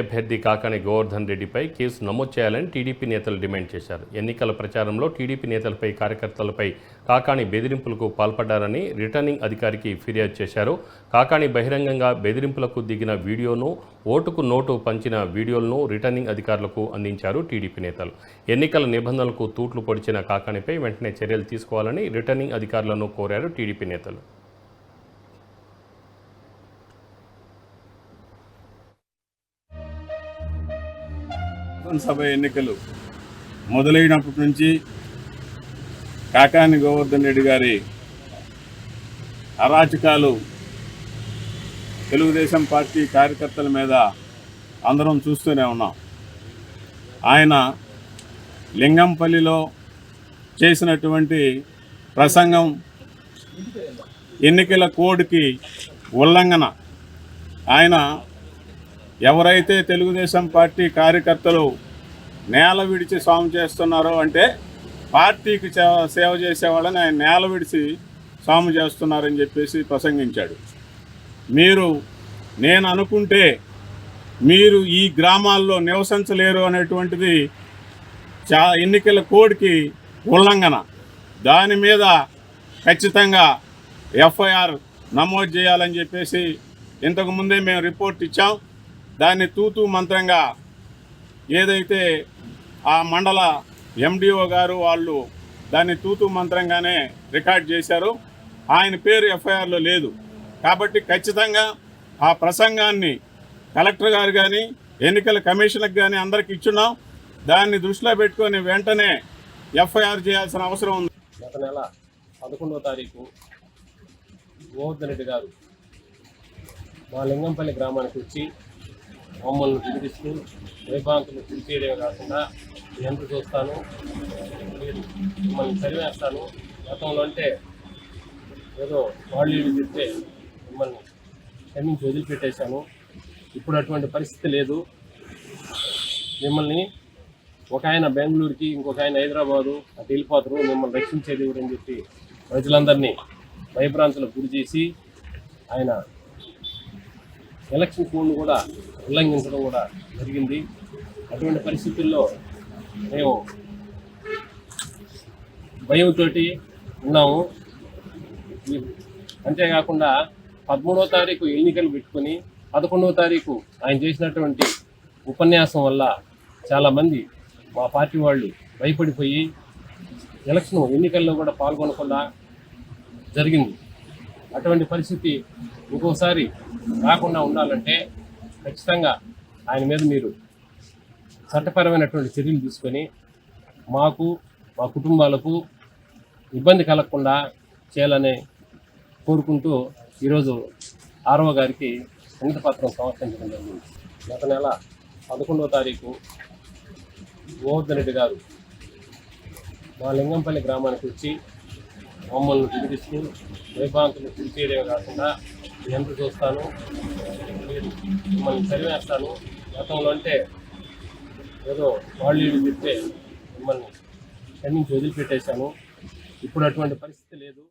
అభ్యర్థి కాకాని గోవర్ధన్ రెడ్డిపై కేసు నమోదు చేయాలని టీడీపీ నేతలు డిమాండ్ చేశారు. ఎన్నికల ప్రచారంలో టీడీపీ నేతలపై కార్యకర్తలపై కాకాని బెదిరింపులకు పాల్పడ్డారని రిటర్నింగ్ అధికారికి ఫిర్యాదు చేశారు. కాకాని బహిరంగంగా బెదిరింపులకు దిగిన వీడియోను, ఓటుకు నోటు పంచిన వీడియోలను రిటర్నింగ్ అధికారులకు అందించారు టీడీపీ నేతలు. ఎన్నికల నిబంధనలకు తూట్లు పొడిచిన కాకానిపై వెంటనే చర్యలు తీసుకోవాలని రిటర్నింగ్ అధికారులను కోరారు టీడీపీ నేతలు. సభ ఎన్నికలు మొదలైనప్పటి నుంచి కాకాని గోవర్ధన్ రెడ్డి గారి అరాచకాలు తెలుగుదేశం పార్టీ కార్యకర్తల మీద అందరం చూస్తూనే ఉన్నాం. ఆయన లింగంపల్లిలో చేసినటువంటి ప్రసంగం ఎన్నికల కోడ్కి ఉల్లంఘన. ఆయన ఎవరైతే తెలుగుదేశం పార్టీ కార్యకర్తలు నేల విడిచి సాము చేస్తున్నారో అంటే పార్టీకి సేవ చేసేవాళ్ళని ఆయన నేల విడిచి సాము చేస్తున్నారని చెప్పేసి ప్రసంగించాడు. నేను అనుకుంటే మీరు ఈ గ్రామాల్లో నివసించలేరు అనేటువంటిది ఎన్నికల కోడ్కి ఉల్లంఘన. దాని మీద ఖచ్చితంగా ఎఫ్ఐఆర్ నమోదు చేయాలని చెప్పేసి ఇంతకుముందే మేము రిపోర్ట్ ఇచ్చాం. దాన్ని తూతూ మంత్రంగా ఏదైతే ఆ మండల ఎండిఓ గారు వాళ్ళు దాన్ని తూతూ మంత్రంగానే రికార్డ్ చేశారు. ఆయన పేరు ఎఫ్ఐఆర్లో లేదు. కాబట్టి ఖచ్చితంగా ఆ ప్రసంగాన్ని కలెక్టర్ గారు కానీ ఎన్నికల కమిషనర్కి కానీ అందరికి ఇచ్చున్నాం. దాన్ని దృష్టిలో పెట్టుకొని వెంటనే ఎఫ్ఐఆర్ చేయాల్సిన అవసరం ఉంది. గత నెల 11వ తారీఖు గోవర్ధన్ రెడ్డి గారు మా లింగంపల్లి గ్రామానికి వచ్చి మమ్మల్ని పిలిపిస్తూ వైబాంకులు పిలిచేయడమే కాకుండా ఎంత చూస్తాను, మిమ్మల్ని చదివేస్తాను, గతంలో అంటే ఏదో వాళ్ళు చెప్తే మిమ్మల్ని క్షమించి వదిలిపెట్టేశాను, ఇప్పుడు అటువంటి పరిస్థితి లేదు, మిమ్మల్ని ఒక ఆయన బెంగళూరుకి ఇంకొక ఆయన హైదరాబాదు అటు వెళ్ళిపోతారు, మిమ్మల్ని రక్షించేది ఎవరని చెప్పి ప్రజలందరినీ భయభ్రాంతులకు గురి చేసి ఆయన ఎలక్షన్ కోడ్ను కూడా ఉల్లంఘించడం కూడా జరిగింది. అటువంటి పరిస్థితుల్లో మేము భయంతో ఉన్నాము. అంతేకాకుండా 13వ తారీఖు ఎన్నికలు పెట్టుకొని 11వ తారీఖు ఆయన చేసినటువంటి ఉపన్యాసం వల్ల చాలామంది మా పార్టీ వాళ్ళు భయపడిపోయి ఎన్నికల్లో కూడా పాల్గొనకుండా జరిగింది. అటువంటి పరిస్థితి ఇంకోసారి రాకుండా ఉండాలంటే ఖచ్చితంగా ఆయన మీద మీరు చట్టపరమైనటువంటి చర్యలు తీసుకొని మాకు, మా కుటుంబాలకు ఇబ్బంది కలగకుండా చేయాలని కోరుకుంటూ ఈరోజు ఆర్ఓ గారికి వినతిపత్రం సమర్పించడం జరిగింది. గత నెల 11వ తారీఖు గోవర్ధన్ రెడ్డి గారు మా లింగంపల్లి గ్రామానికి వచ్చి మమ్మల్ని పిలిపిస్తూ వైబాంకులు పిలిచేయడమే కాకుండా ఎంత చూస్తాను, మిమ్మల్ని చదివేస్తాను, గతంలో అంటే ఏదో వాళ్ళు చెప్తే మిమ్మల్ని క్షమించి వదిలిపెట్టేశాను, ఇప్పుడు అటువంటి పరిస్థితి లేదు.